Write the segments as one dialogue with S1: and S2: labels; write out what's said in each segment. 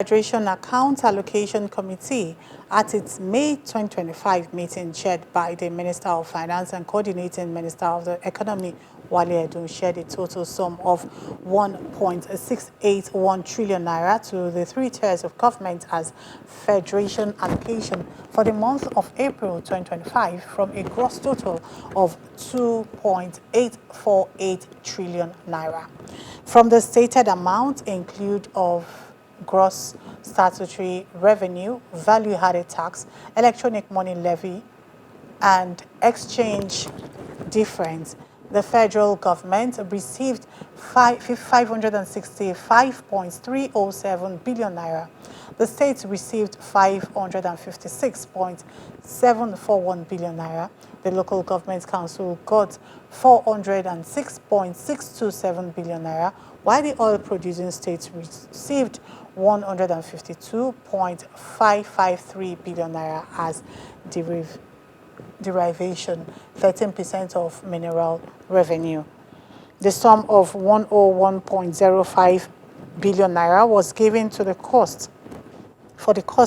S1: Federation Account Allocation Committee at its May 2025 meeting chaired by the Minister of Finance and Coordinating Minister of the Economy, Wale Edun, shared a total sum of 1.681 trillion naira to the three tiers of government as Federation allocation for the month of April 2025 from a gross total of 2.848 trillion naira. From the stated amount include of gross statutory revenue, value-added tax, electronic money levy, and exchange difference, the federal government received 565.307 billion naira. The state received 556.741 billion naira. The local government council got 406.627 billion naira, while the oil producing states received 152.553 billion naira as derivation, 13% of mineral revenue. The sum of 101.05 billion naira was given to the cost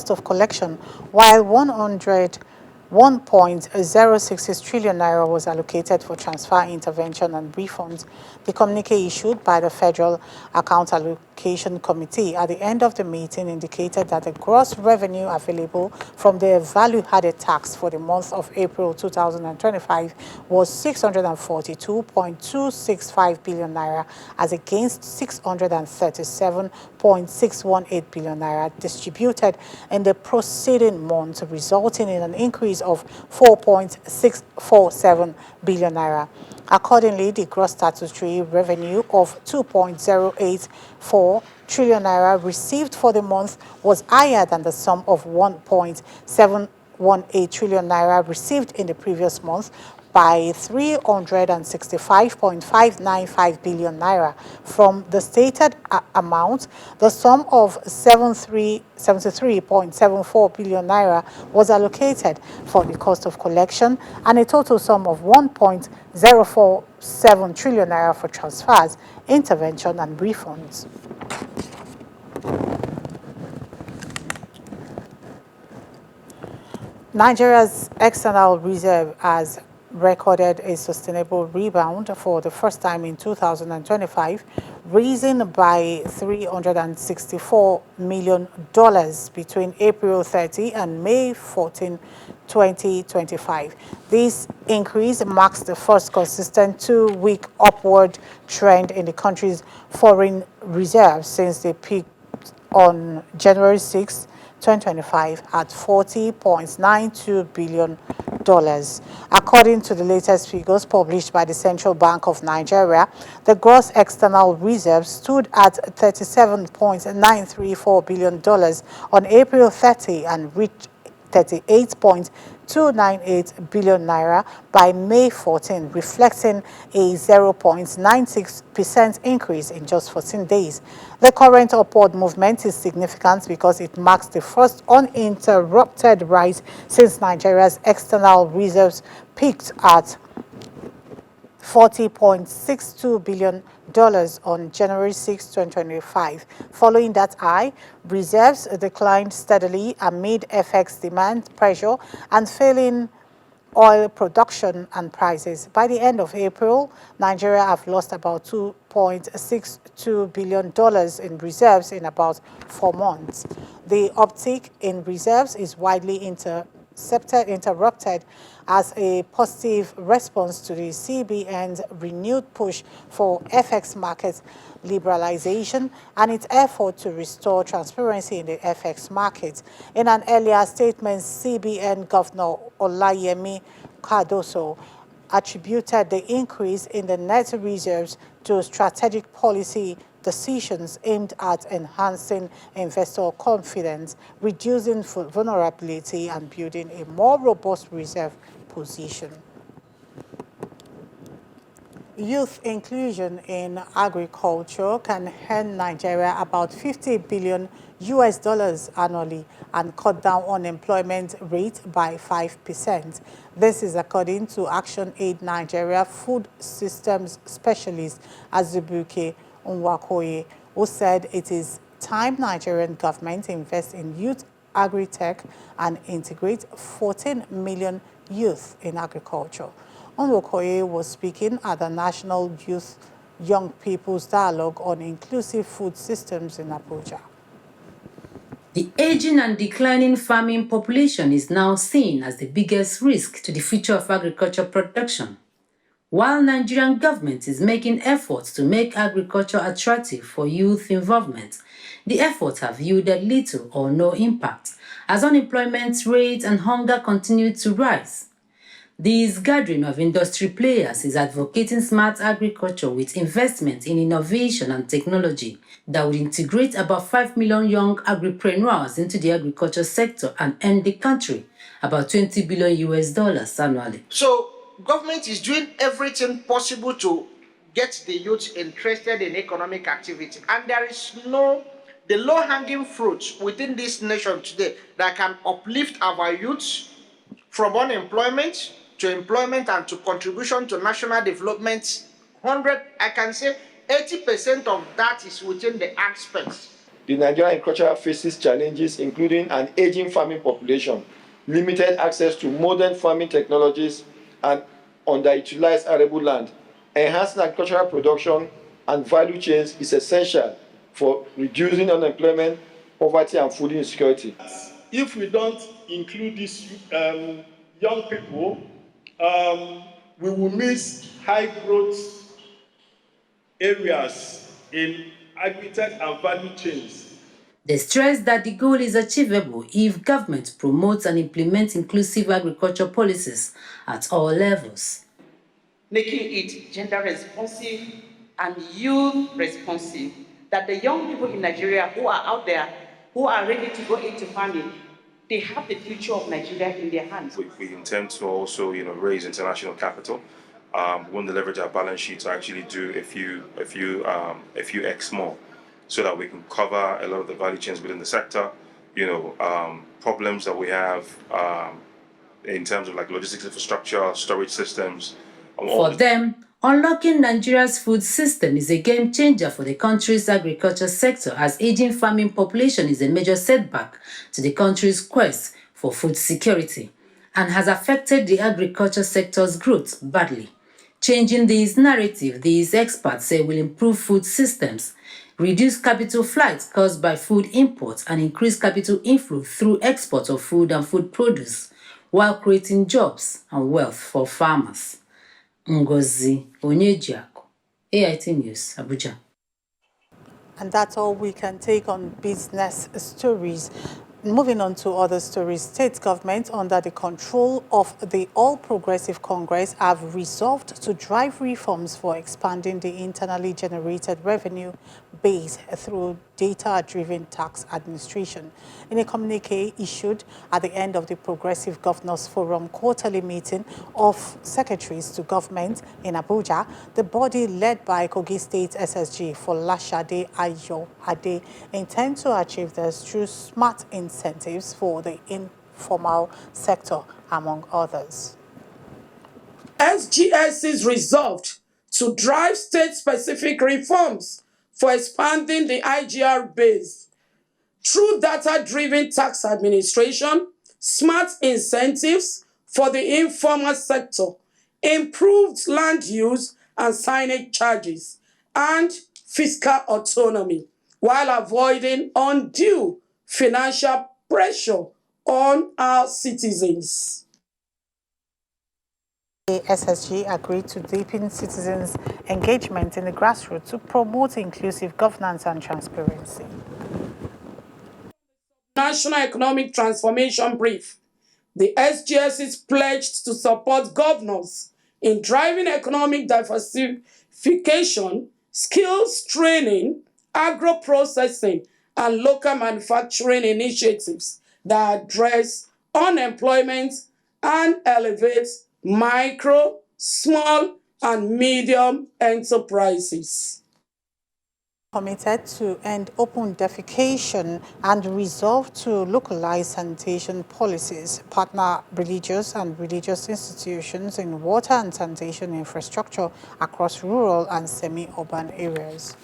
S1: of collection, while 1.066 trillion naira was allocated for transfer, intervention, and refunds. The communique issued by the Federal Account Allocation Committee at the end of the meeting indicated that the gross revenue available from the value-added tax for the month of April 2025 was 642.265 billion naira as against 637.618 billion naira distributed in the preceding month, resulting in an increase of 4.647 billion naira. Accordingly, the gross statutory revenue of 2.084 trillion naira received for the month was higher than the sum of 1.718 trillion naira received in the previous month by 365.595 billion naira. From the stated amount, the sum of 73.74 billion naira was allocated for the cost of collection and a total sum of 1.047 trillion naira for transfers, intervention, and refunds. Nigeria's external reserve has recorded a sustainable rebound for the first time in 2025, rising by $364 million between April 30 and May 14, 2025. This increase marks the first consistent two-week upward trend in the country's foreign reserves since they peaked on January 6, 2025 at $40.92 billion. According to the latest figures published by the Central Bank of Nigeria, the gross external reserves stood at $37.934 billion on April 30 and reached 38.298 billion naira by May 14, reflecting a 0.96% increase in just 14 days. The current upward movement is significant because it marks the first uninterrupted rise since Nigeria's external reserves peaked at $40.62 billion on January 6, 2025. Following that high, reserves declined steadily amid FX demand pressure and failing oil production and prices. By the end of April, Nigeria have lost about $2.62 billion in reserves in about 4 months. The uptick in reserves is widely interrupted as a positive response to the CBN's renewed push for FX market liberalization and its effort to restore transparency in the FX market. In an earlier statement, CBN Governor Olayemi Cardoso attributed the increase in the net reserves to strategic policy decisions aimed at enhancing investor confidence, reducing vulnerability, and building a more robust reserve position. Youth inclusion in agriculture can earn Nigeria about $50 billion annually and cut down unemployment rate by 5%. This is according to Action Aid Nigeria food systems specialist Azubuike Nwakoye, who said it is time Nigerian government invests in youth agri-tech and integrate 14 million youth in agriculture. Onwokoye was speaking at the National Youth Young People's Dialogue on Inclusive Food Systems in Abuja.
S2: The aging and declining farming population is now seen as the biggest risk to the future of agriculture production. While Nigerian government is making efforts to make agriculture attractive for youth involvement, the efforts have yielded little or no impact, as unemployment rate and hunger continue to rise. This gathering of industry players is advocating smart agriculture with investment in innovation and technology that would integrate about 5 million young agripreneurs into the agriculture sector and earn the country about $20 billion annually.
S3: So, government is doing everything possible to get the youth interested in economic activity, and there is the low-hanging fruit within this nation today that can uplift our youth from unemployment to employment and to contribution to national development. I can say 80% of that is within the ag space.
S4: The Nigerian agriculture faces challenges including an aging farming population, limited access to modern farming technologies, and underutilized arable land. Enhancing agricultural production and value chains is essential for reducing unemployment, poverty, and food insecurity.
S5: If we don't include these young people, we will miss high growth areas in agri-tech and value chains.
S2: They stress that the goal is achievable if government promotes and implements inclusive agriculture policies at all levels.
S6: Making it gender responsive and youth responsive, that the young people in Nigeria who are out there, who are ready to go into farming, they have the future of Nigeria in their hands.
S7: We intend to also, raise international capital. We want to leverage our balance sheet to actually do a few X more, so that we can cover a lot of the value chains within the sector. Problems that we have in terms of like logistics infrastructure, storage systems.
S2: For them, unlocking Nigeria's food system is a game changer for the country's agriculture sector, as aging farming population is a major setback to the country's quest for food security and has affected the agriculture sector's growth badly. Changing this narrative, these experts say, will improve food systems, reduce capital flights caused by food imports, and increase capital inflow through export of food and food produce, while creating jobs and wealth for farmers. Ngozi Onyejiako, AIT News, Abuja.
S1: And that's all we can take on business stories. Moving on to other stories, state governments under the control of the All Progressive Congress have resolved to drive reforms for expanding the internally generated revenue base through data-driven tax administration. In a communique issued at the end of the Progressive Governors Forum quarterly meeting of secretaries to government in Abuja, the body led by Kogi State SSG for Lashade Ayo Ade intends to achieve this through smart incentives for the informal sector, among others.
S8: SGS is resolved to drive state-specific reforms for expanding the IGR base through data-driven tax administration, smart incentives for the informal sector, improved land use and signage charges, and fiscal autonomy, while avoiding undue financial pressure on our citizens.
S1: The SSG agreed to deepen citizens' engagement in the grassroots to promote inclusive governance and transparency.
S8: National Economic Transformation Brief. The SGS is pledged to support governors in driving economic diversification, skills training, agro-processing, and local manufacturing initiatives that address unemployment and elevate micro, small, and medium enterprises.
S1: Committed to end open defecation and resolve to localize sanitation policies, partner religious and religious institutions in water and sanitation infrastructure across rural and semi-urban areas.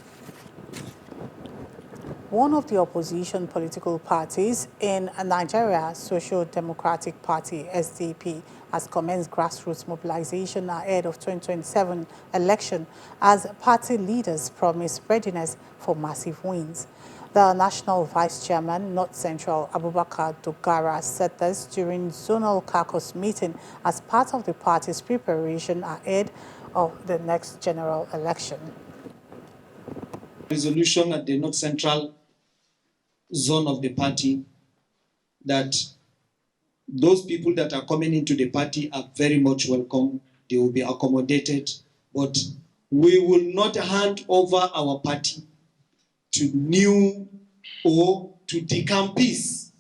S1: One of the opposition political parties in Nigeria, Social Democratic Party, SDP, has commenced grassroots mobilization ahead of 2027 election as party leaders promise readiness for massive wins. The National Vice Chairman, North Central, Abubakar Dogara, said this during Zonal Caucus meeting as part of the party's preparation ahead of the next general election.
S9: Resolution at the North Central zone of the party that those people that are coming into the party are very much welcome. They will be accommodated, but we will not hand over our party to new or to decampis,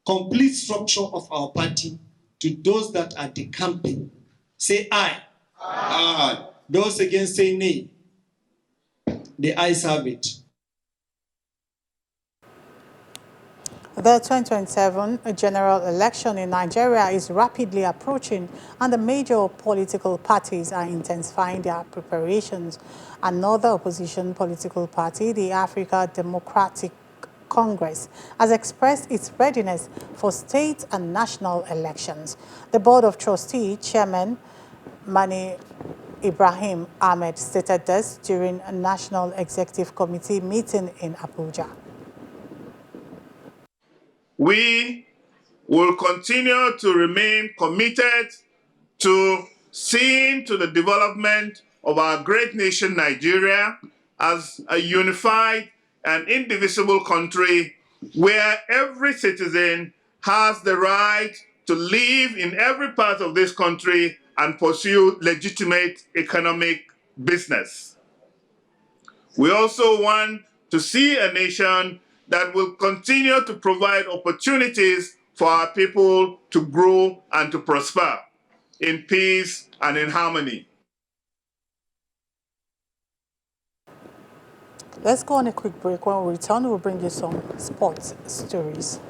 S9: complete structure of our party to those that are decamping. Say aye. Aye. Those against say nay. The ayes have it.
S1: The 2027 general election in Nigeria is rapidly approaching, and the major political parties are intensifying their preparations. Another opposition political party, the African Democratic Congress, has expressed its readiness for state and national elections. The Board of Trustee Chairman Mani Ibrahim Ahmed stated this during a National Executive Committee meeting in Abuja.
S10: We will continue to remain committed to seeing to the development of our great nation, Nigeria, as a unified and indivisible country where every citizen has the right to live in every part of this country and pursue legitimate economic business. We also want to see a nation that will continue to provide opportunities for our people to grow and to prosper in peace and in harmony.
S1: Let's go on a quick break. When we return, we'll bring you some sports stories.